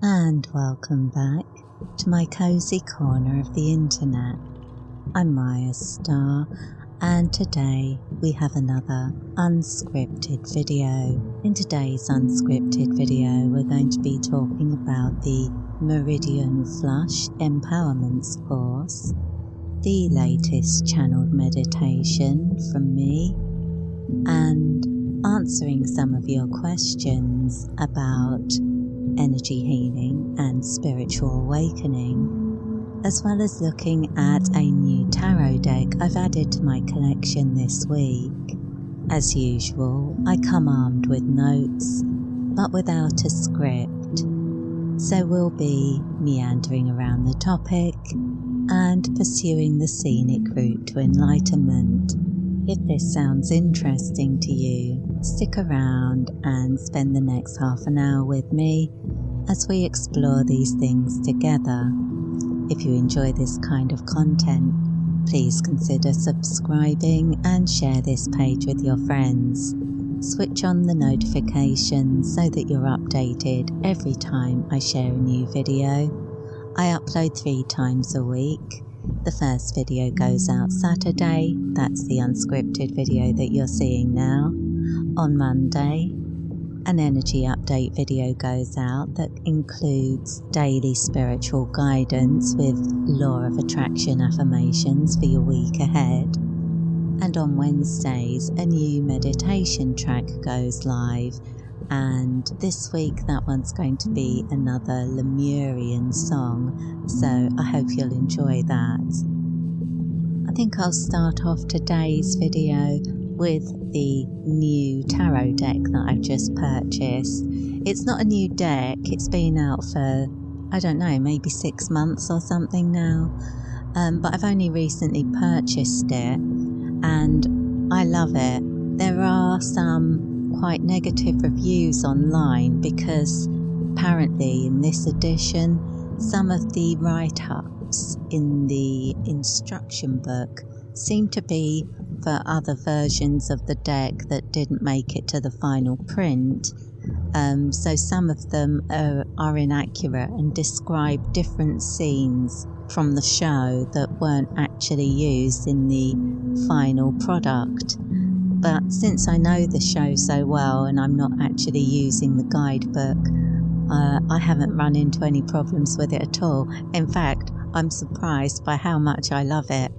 And welcome back to my cozy corner of the internet. I'm Mayastar, and today we have another unscripted video. In today's unscripted video, we're going to be talking about the Meridian Flush Empowerments course, the latest channeled meditation from me, and answering some of your questions about energy healing and spiritual awakening, as well as looking at a new tarot deck I've added to my collection this week. As usual, I come armed with notes, but without a script, so we'll be meandering around the topic and pursuing the scenic route to enlightenment. If this sounds interesting to you, stick around and spend the next half an hour with me as we explore these things together. If you enjoy this kind of content, please consider subscribing and share this page with your friends. Switch on the notifications so that you're updated every time I share a new video. I upload 3 times a week. The first video goes out Saturday, that's the unscripted video that you're seeing now. On Monday, an energy update video goes out that includes daily spiritual guidance with law of attraction affirmations for your week ahead. And on Wednesdays, a new meditation track goes live, and this week that one's going to be another Lemurian song, so I hope you'll enjoy that. I think I'll start off today's video with the new tarot deck that I've just purchased. It's not a new deck, it's been out for, I don't know, maybe 6 months or something now, but I've only recently purchased it and I love it. There are some quite negative reviews online because apparently in this edition some of the write-ups in the instruction book seem to be for other versions of the deck that didn't make it to the final print, so some of them are inaccurate and describe different scenes from the show that weren't actually used in the final product. But since I know the show so well and I'm not actually using the guidebook, I haven't run into any problems with it at all. In fact, I'm surprised by how much I love it.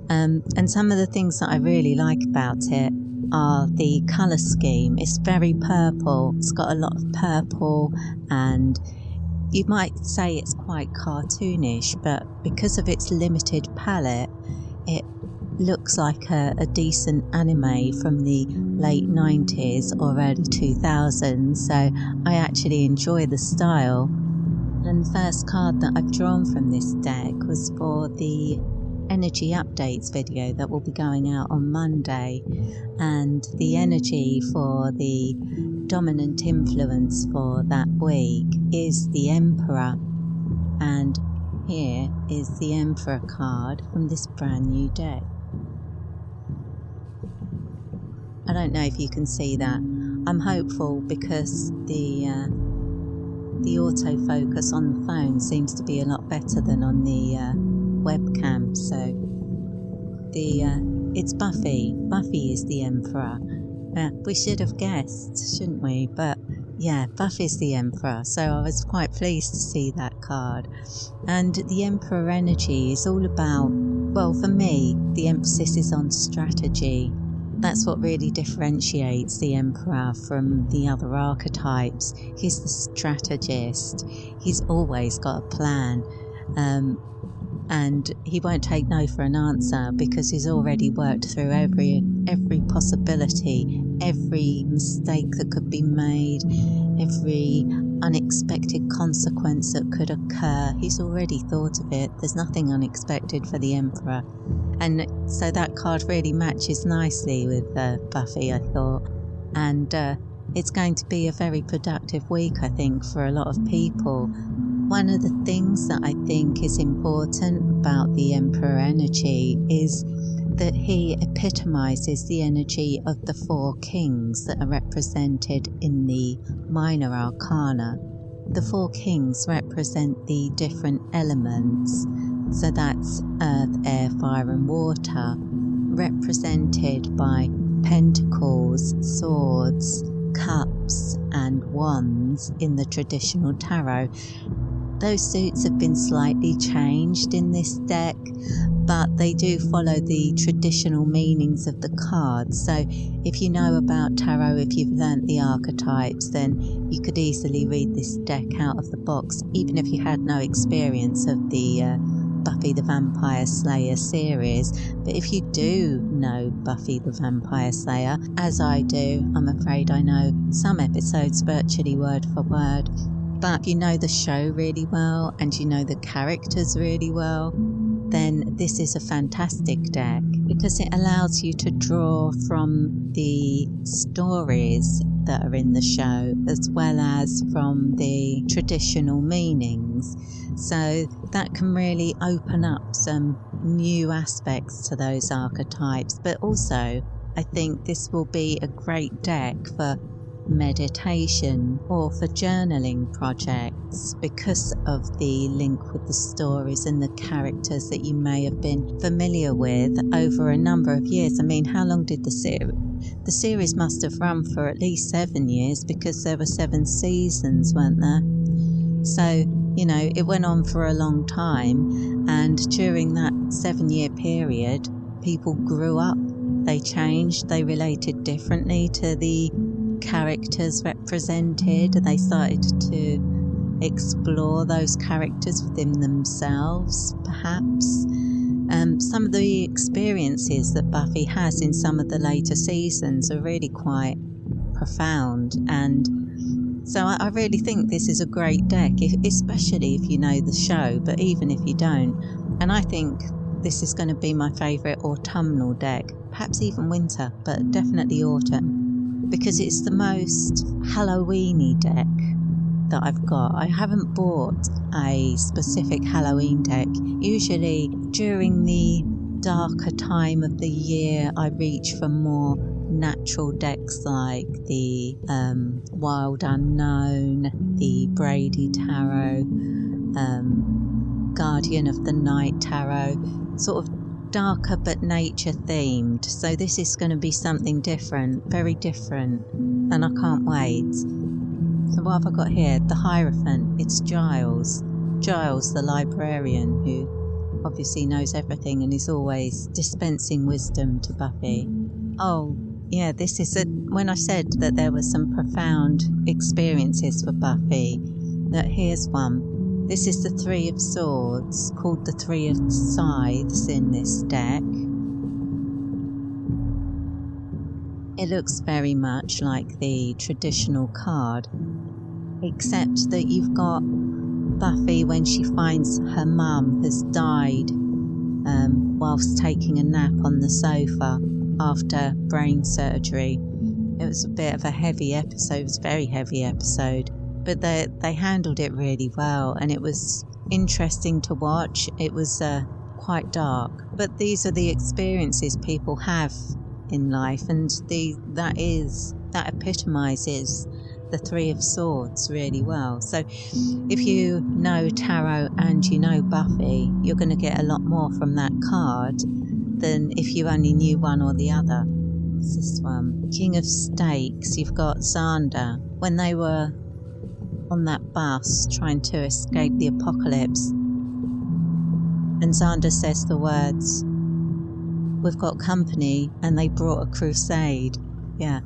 And some of the things that I really like about it are the colour scheme. It's very purple. It's got a lot of purple, and you might say it's quite cartoonish, but because of its limited palette, it looks like a decent anime from the late 90s or early 2000s, so I actually enjoy the style. And the first card that I've drawn from this deck was for the energy updates video that will be going out on Monday, and the energy for the dominant influence for that week is the Emperor, and here is the Emperor card from this brand new deck. I don't know if you can see that. I'm hopeful because the autofocus on the phone seems to be a lot better than on the webcam. So it's Buffy. Buffy is the Emperor. We should have guessed, shouldn't we? But yeah, Buffy's the Emperor. So I was quite pleased to see that card. And the Emperor energy is all about, well, for me, the emphasis is on strategy. That's what really differentiates the Emperor from the other archetypes. He's the strategist. He's always got a plan. And he won't take no for an answer because he's already worked through every possibility, every mistake that could be made, every unexpected consequence that could occur. He's already thought of it. There's nothing unexpected for the Emperor. And so that card really matches nicely with Buffy, I thought. And it's going to be a very productive week, I think, for a lot of people. One of the things that I think is important about the Emperor energy is that he epitomizes the energy of the 4 kings that are represented in the minor arcana. the 4 kings represent the different elements. So that's earth, air, fire and water, represented by pentacles, swords, cups and wands in the traditional tarot. Those suits have been slightly changed in this deck, but they do follow the traditional meanings of the cards. So if you know about tarot, if you've learnt the archetypes, then you could easily read this deck out of the box, even if you had no experience of the Buffy the Vampire Slayer series. But if you do know Buffy the Vampire Slayer, as I do, I'm afraid I know some episodes virtually word for word. But if you know the show really well and you know the characters really well, then this is a fantastic deck because it allows you to draw from the stories that are in the show as well as from the traditional meanings. So that can really open up some new aspects to those archetypes. But also, I think this will be a great deck for meditation or for journaling projects because of the link with the stories and the characters that you may have been familiar with over a number of years. I mean, how long did the series must have run for at least 7 years because there were 7 seasons, weren't there? So, you know, it went on for a long time, and during that 7-year period, people grew up, they changed, they related differently to the characters represented. They started to explore those characters within themselves, perhaps. Some of the experiences that Buffy has in some of the later seasons are really quite profound, and so I really think this is a great deck, especially if you know the show, but even if you don't. And I think this is going to be my favourite autumnal deck, perhaps even winter, but definitely autumn, because it's the most Halloween-y deck that I've got. I haven't bought a specific Halloween deck. Usually during the darker time of the year, I reach for more natural decks like the Wild Unknown, the Brady Tarot, Guardian of the Night Tarot, sort of darker but nature themed. So this is going to be something different, very different, and I can't wait. So what have I got here? The Hierophant. It's Giles, the librarian, who obviously knows everything and is always dispensing wisdom to Buffy. Oh, yeah, this is when I said that there were some profound experiences for Buffy, that here's one. This is the 3 of Swords, called the 3 of Scythes in this deck. It looks very much like the traditional card, except that you've got Buffy when she finds her mum has died whilst taking a nap on the sofa after brain surgery. It was a bit of a heavy episode, it was a very heavy episode, but they handled it really well, and it was interesting to watch. It was quite dark, but these are the experiences people have in life, and that epitomizes the 3 of Swords really well. So if you know tarot and you know Buffy, you're going to get a lot more from that card than if you only knew one or the other. What's this one? King of Stakes. You've got Xander. When they were on that bus trying to escape the apocalypse, and Xander says the words, "We've got company," and they brought a crusade. Yeah.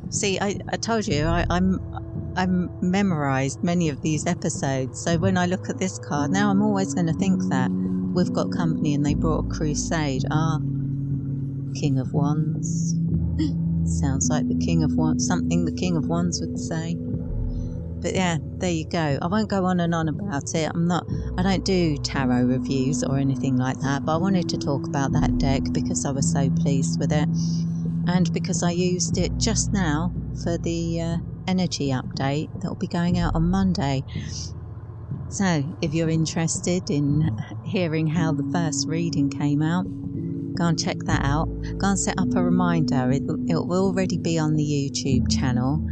See, I told you, I'm memorised many of these episodes, so when I look at this card, now I'm always going to think that we've got company and they brought a crusade. King of Wands. Sounds like the King of Wands, something the King of Wands would say. But yeah, there you go. I won't go on and on about it. I don't do tarot reviews or anything like that, but I wanted to talk about that deck because I was so pleased with it, and because I used it just now for the energy update that will be going out on Monday. So if you're interested in hearing how the first reading came out, go and check that out. Go and set up a reminder. It will already be on the YouTube channel,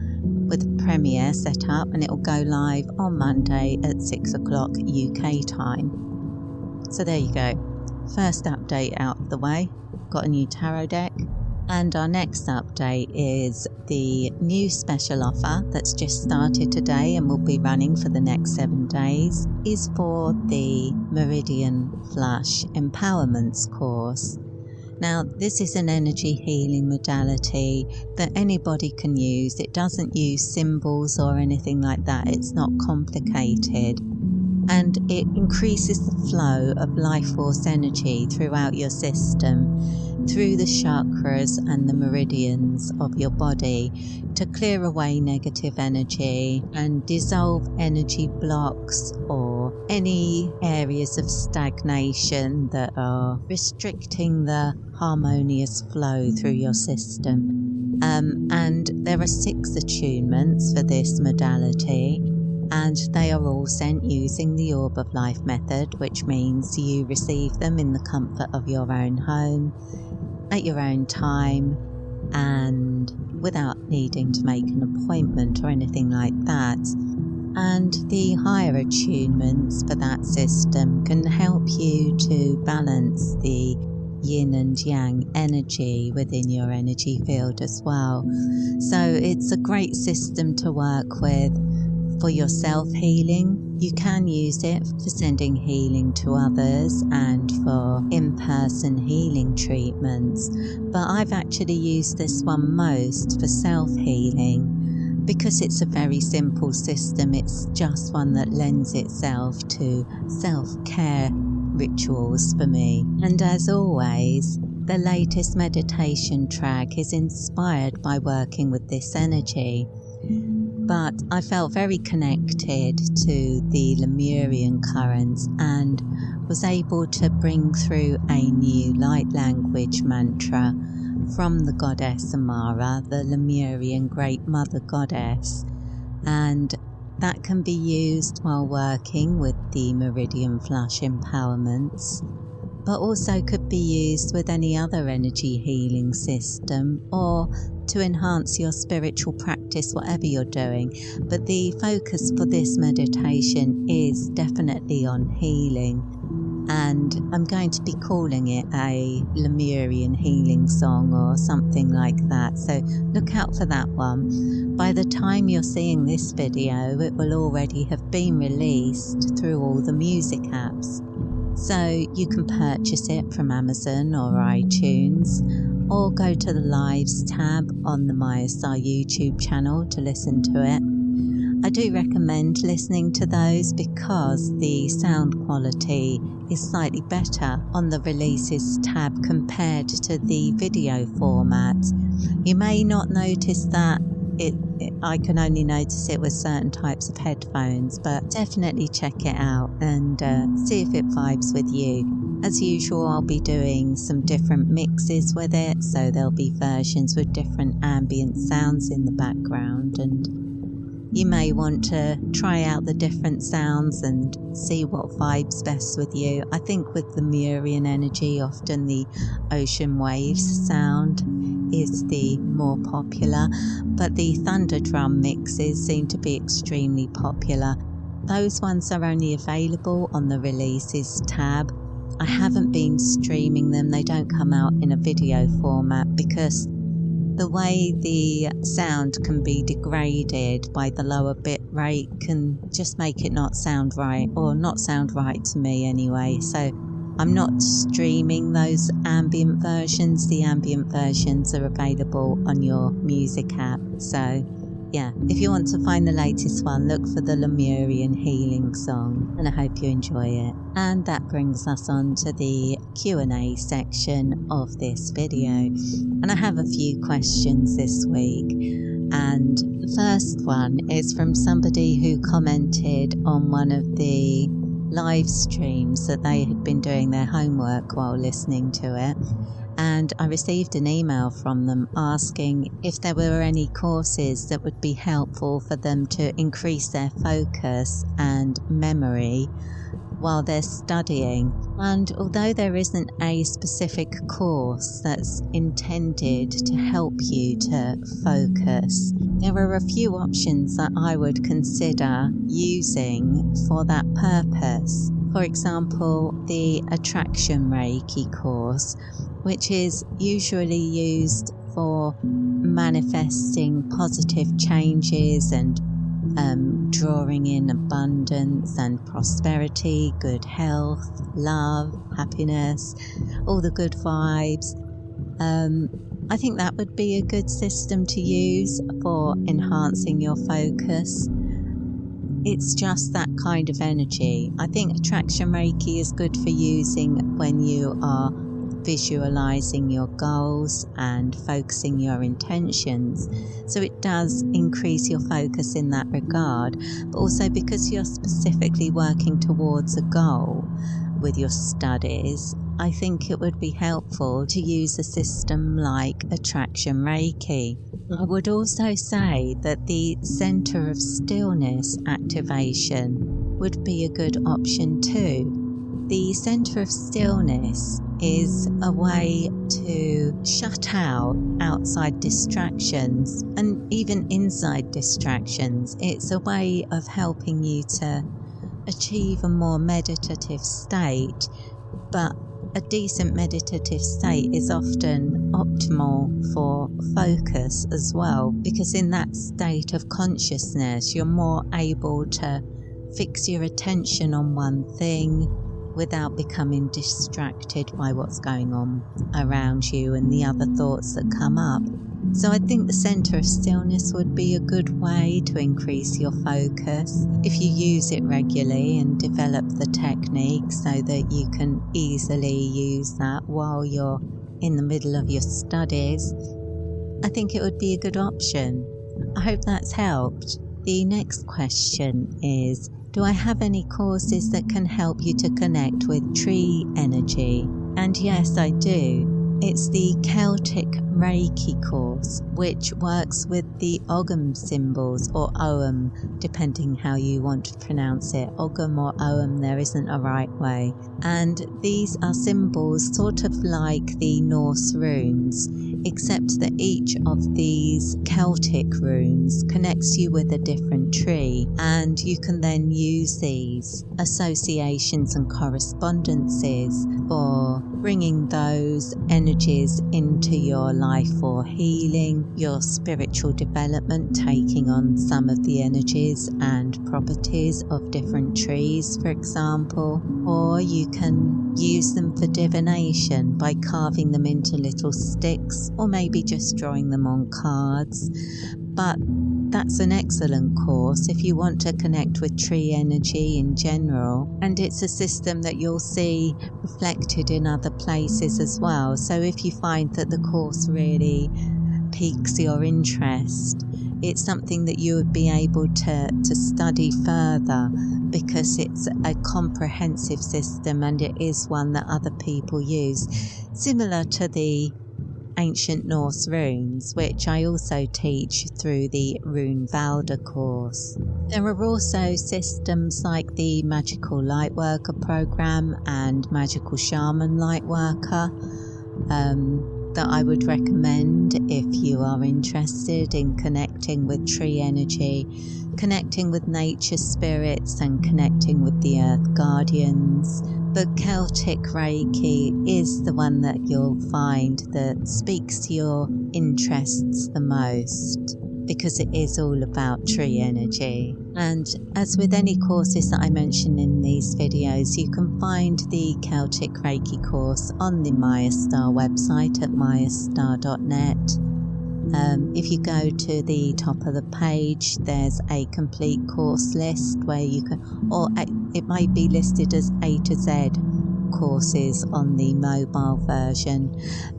with a premiere set up, and it will go live on Monday at 6 o'clock UK time. So there you go. First update out of the way. Got a new tarot deck. And our next update is the new special offer that's just started today and will be running for the next 7 days is for the Meridian Flush Empowerments course. Now, this is an energy healing modality that anybody can use. It doesn't use symbols or anything like that. It's not complicated. And it increases the flow of life force energy throughout your system, through the chakras and the meridians of your body to clear away negative energy and dissolve energy blocks or any areas of stagnation that are restricting the harmonious flow through your system. And there are 6 attunements for this modality. And they are all sent using the Orb of Life method, which means you receive them in the comfort of your own home, at your own time, and without needing to make an appointment or anything like that. And the higher attunements for that system can help you to balance the yin and yang energy within your energy field as well. So it's a great system to work with for your self-healing. You can use it for sending healing to others and for in-person healing treatments, but I've actually used this one most for self-healing because it's a very simple system. It's just one that lends itself to self-care rituals for me. And as always, the latest meditation track is inspired by working with this energy. But I felt very connected to the Lemurian currents and was able to bring through a new light language mantra from the goddess Amara, the Lemurian Great Mother Goddess, and that can be used while working with the Meridian Flush Empowerments, but also could be used with any other energy healing system or to enhance your spiritual practice, whatever you're doing. But the focus for this meditation is definitely on healing, and I'm going to be calling it a Lemurian healing song or something like that, so look out for that one. By the time you're seeing this video, it will already have been released through all the music apps. So you can purchase it from Amazon or iTunes, or go to the Lives tab on the Mayastar YouTube channel to listen to it. I do recommend listening to those because the sound quality is slightly better on the Releases tab compared to the video format. You may not notice that. I can only notice it with certain types of headphones, but definitely check it out and see if it vibes with you. As usual, I'll be doing some different mixes with it, so there'll be versions with different ambient sounds in the background, and you may want to try out the different sounds and see what vibes best with you. I think with the Lemurian energy, often the ocean waves sound is the more popular, but the thunder drum mixes seem to be extremely popular. Those ones are only available on the Releases tab. I haven't been streaming them. They don't come out in a video format because the way the sound can be degraded by the lower bit rate can just make it not sound right, or not sound right to me anyway. So I'm not streaming those ambient versions. The ambient versions are available on your music app. So yeah, if you want to find the latest one, look for the Lemurian healing song, and I hope you enjoy it. And that brings us on to the Q&A section of this video. And I have a few questions this week. And the first one is from somebody who commented on one of the live streams that they had been doing their homework while listening to it. And I received an email from them asking if there were any courses that would be helpful for them to increase their focus and memory while they're studying. And although there isn't a specific course that's intended to help you to focus, there are a few options that I would consider using for that purpose. For example, the Attraction Reiki course, which is usually used for manifesting positive changes and drawing in abundance and prosperity, good health, love, happiness, all the good vibes. I think that would be a good system to use for enhancing your focus. It's just that kind of energy. I think Attraction Reiki is good for using when you are visualizing your goals and focusing your intentions. So it does increase your focus in that regard, but also because you're specifically working towards a goal with your studies, I think it would be helpful to use a system like Attraction Reiki. I would also say that the Center of Stillness activation would be a good option too. The Center of Stillness is a way to shut out outside distractions and even inside distractions. It's a way of helping you to achieve a more meditative state, but a decent meditative state is often optimal for focus as well, because in that state of consciousness you're more able to fix your attention on one thing without becoming distracted by what's going on around you and the other thoughts that come up. So I think the Center of Stillness would be a good way to increase your focus if you use it regularly and develop the technique so that you can easily use that while you're in the middle of your studies. I think it would be a good option. I hope that's helped. The next question is, do I have any courses that can help you to connect with tree energy? And yes, I do. It's the Celtic Reiki course, which works with the Ogham symbols, or Ogham, depending how you want to pronounce it. Ogham or Ogham, there isn't a right way. And these are symbols sort of like the Norse runes, except that each of these Celtic runes connects you with a different tree, and you can then use these associations and correspondences for bringing those energies into your life for healing, your spiritual development, taking on some of the energies and properties of different trees, for example, or you can use them for divination by carving them into little sticks, or maybe just drawing them on cards. But that's an excellent course if you want to connect with tree energy in general, and it's a system that you'll see reflected in other places as well. So if you find that the course really piques your interest, it's something that you would be able to study further, because it's a comprehensive system and it is one that other people use, similar to the ancient Norse runes, which I also teach through the Rune Valda course. There are also systems like the Magical Lightworker program and Magical Shaman Lightworker that I would recommend if you are interested in connecting with tree energy, connecting with nature spirits and connecting with the earth guardians. But Celtic Reiki is the one that you'll find that speaks to your interests the most, because it is all about tree energy. And as with any courses that I mention in these videos, you can find the Celtic Reiki course on the Mayastar website at mayastar.net. If you go to the top of the page, there's a complete course list where you can, or it might be listed as A to Z courses on the mobile version,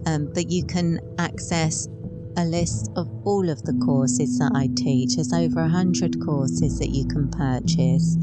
but you can access a list of all of the courses that I teach. There's over 100 courses that you can purchase,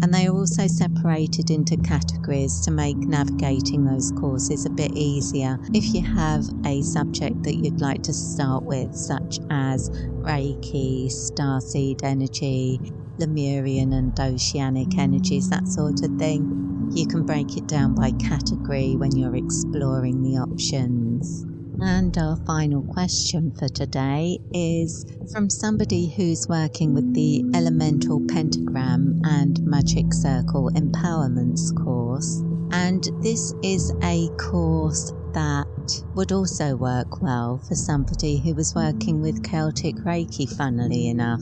and they are also separated into categories to make navigating those courses a bit easier if you have a subject that you'd like to start with, such as Reiki, Starseed energy, Lemurian and Oceanic energies, that sort of thing. You can break it down by category when you're exploring the options. And our final question for today is from somebody who's working with the Elemental Pentagram and Magic Circle Empowerments course. And this is a course that would also work well for somebody who was working with Celtic Reiki, funnily enough,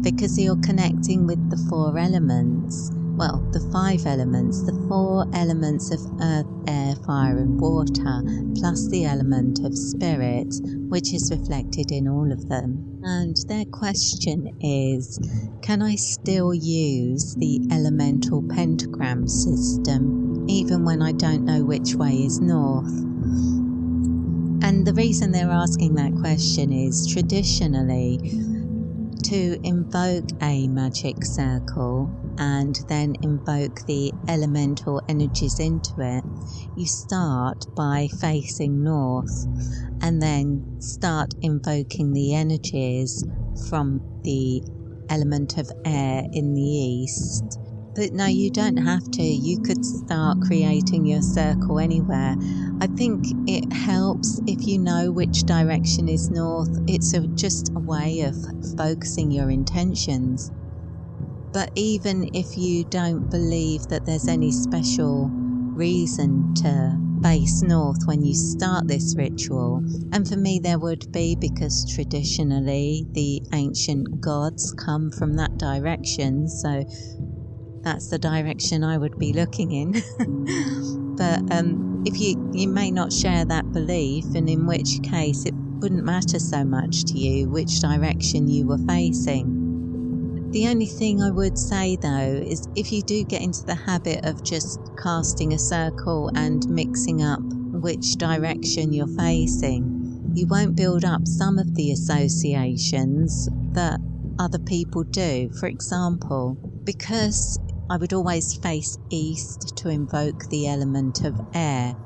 because you're connecting with the 4 elements. Well, the 5 elements, the 4 elements of earth, air, fire and water, plus the element of spirit, which is reflected in all of them. And their question is, can I still use the elemental pentagram system even when I don't know which way is north? And the reason they're asking that question is traditionally, to invoke a magic circle and then invoke the elemental energies into it, you start by facing north and then start invoking the energies from the element of air in the east. But no, you don't have to. You could start creating your circle anywhere. I think it helps if you know which direction is north. It's just a way of focusing your intentions. But even if you don't believe that there's any special reason to face north when you start this ritual, and for me there would be, because traditionally the ancient gods come from that direction, so that's the direction I would be looking in. But if you may not share that belief, and in which case it wouldn't matter so much to you which direction you were facing. The only thing I would say though is if you do get into the habit of just casting a circle and mixing up which direction you're facing, you won't build up some of the associations that other people do. For example, because I would always face east to invoke the element of air,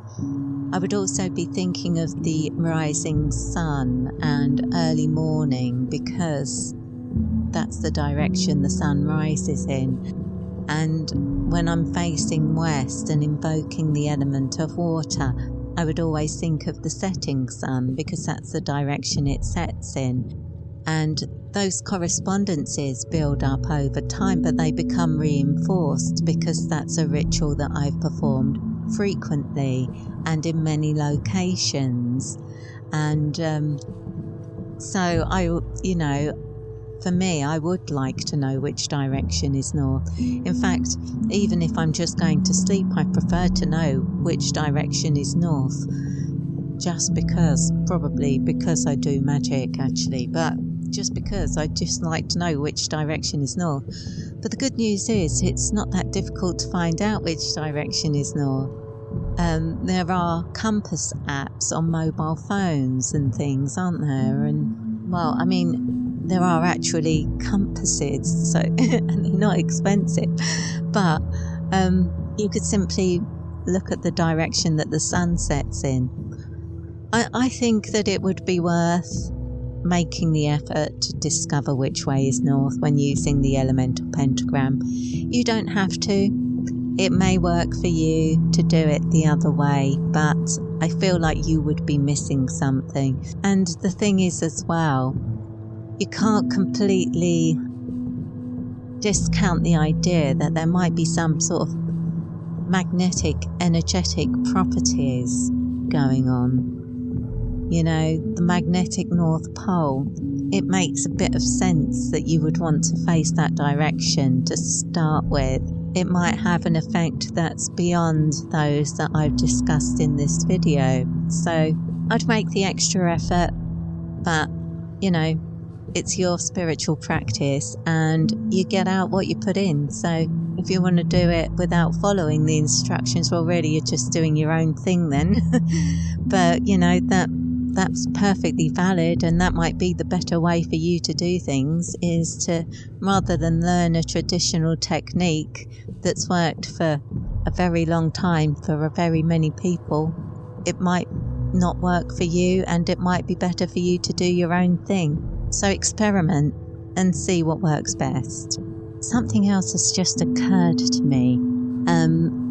I would also be thinking of the rising sun and early morning, because that's the direction the sun rises in. And when I'm facing west and invoking the element of water, I would always think of the setting sun, because that's the direction it sets in. And those correspondences build up over time, but they become reinforced because that's a ritual that I've performed frequently and in many locations. And so for me, I would like to know which direction is north. In fact, even if I'm just going to sleep, I prefer to know which direction is north. Just because, probably because I do magic actually, but just because I just like to know which direction is north. But the good news is it's not that difficult to find out which direction is north. There are compass apps on mobile phones and things, aren't there? And well, I mean, there are actually compasses, so and they're not expensive, but you could simply look at the direction that the sun sets in. I think that it would be worth making the effort to discover which way is north when using the elemental pentagram. You don't have to. It may work for you to do it the other way, but I feel like you would be missing something. And the thing is as well, you can't completely discount the idea that there might be some sort of magnetic, energetic properties going on. You know, the magnetic North Pole, it makes a bit of sense that you would want to face that direction to start with. It might have an effect that's beyond those that I've discussed in this video. So I'd make the extra effort, but, you know, it's your spiritual practice and you get out what you put in. So if you want to do it without following the instructions, well, really, you're just doing your own thing then. But, you know, that's perfectly valid, and that might be the better way for you to do things, is to, rather than learn a traditional technique that's worked for a very long time for very many people, it might not work for you, and it might be better for you to do your own thing. So experiment and see what works best. Something else has just occurred to me,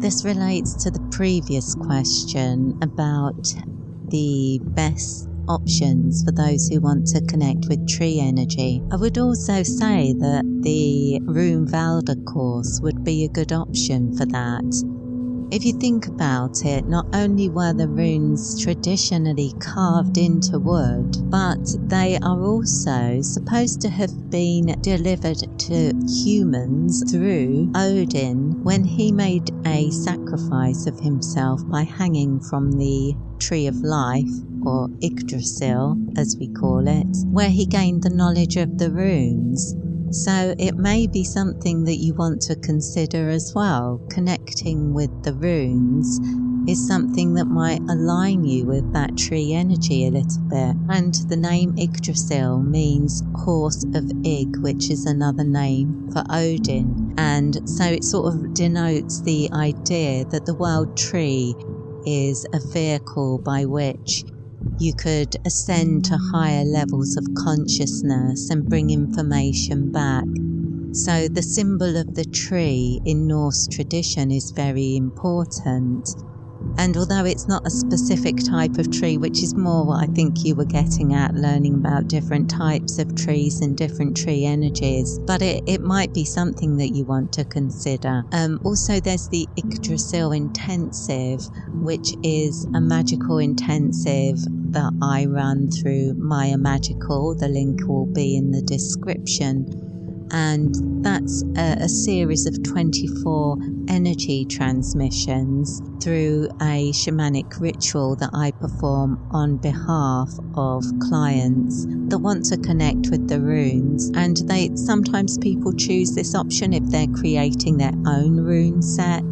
This relates to the previous question about the best options for those who want to connect with tree energy. I would also say that the Rune Valda course would be a good option for that. If you think about it, not only were the runes traditionally carved into wood, but they are also supposed to have been delivered to humans through Odin when he made a sacrifice of himself by hanging from the Tree of Life, or Yggdrasil as we call it, where he gained the knowledge of the runes. So it may be something that you want to consider as well. Connecting with the runes is something that might align you with that tree energy a little bit. And the name Yggdrasil means horse of Ig, which is another name for Odin. And so it sort of denotes the idea that the world tree is a vehicle by which you could ascend to higher levels of consciousness and bring information back. So the symbol of the tree in Norse tradition is very important. And although it's not a specific type of tree, which is more what I think you were getting at, learning about different types of trees and different tree energies, but it might be something that you want to consider. Also, there's the Yggdrasil Intensive, which is a magical intensive that I run through Maya Magical. The link will be in the description. And that's a series of 24 energy transmissions through a shamanic ritual that I perform on behalf of clients that want to connect with the runes. And sometimes people choose this option if they're creating their own rune set,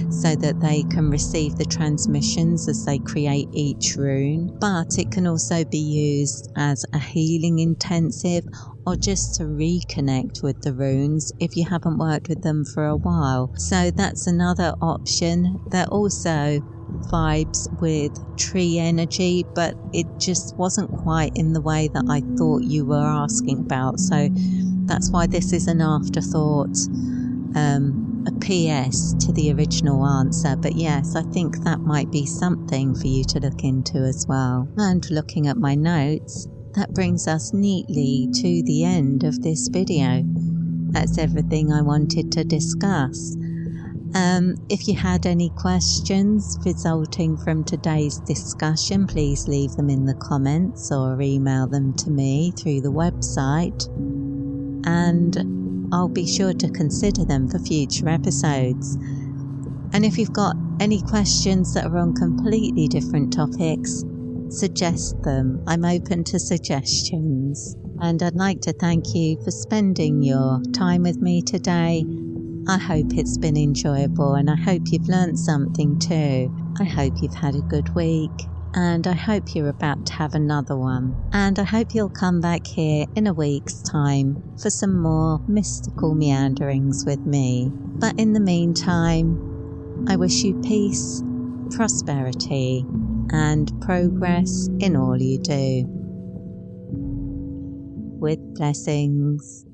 so that they can receive the transmissions as they create each rune. But it can also be used as a healing intensive, or just to reconnect with the runes if you haven't worked with them for a while. So that's another option that also vibes with tree energy, but it just wasn't quite in the way that I thought you were asking about. So that's why this is an afterthought, a PS to the original answer. But yes, I think that might be something for you to look into as well. And looking at my notes, that brings us neatly to the end of this video. That's everything I wanted to discuss. If you had any questions resulting from today's discussion, please leave them in the comments or email them to me through the website, and I'll be sure to consider them for future episodes. And if you've got any questions that are on completely different topics, suggest them. I'm open to suggestions. And I'd like to thank you for spending your time with me today. I hope it's been enjoyable, and I hope you've learned something too. I hope you've had a good week, and I hope you're about to have another one. And I hope you'll come back here in a week's time for some more mystical meanderings with me. But in the meantime, I wish you peace, prosperity, and progress in all you do. With blessings.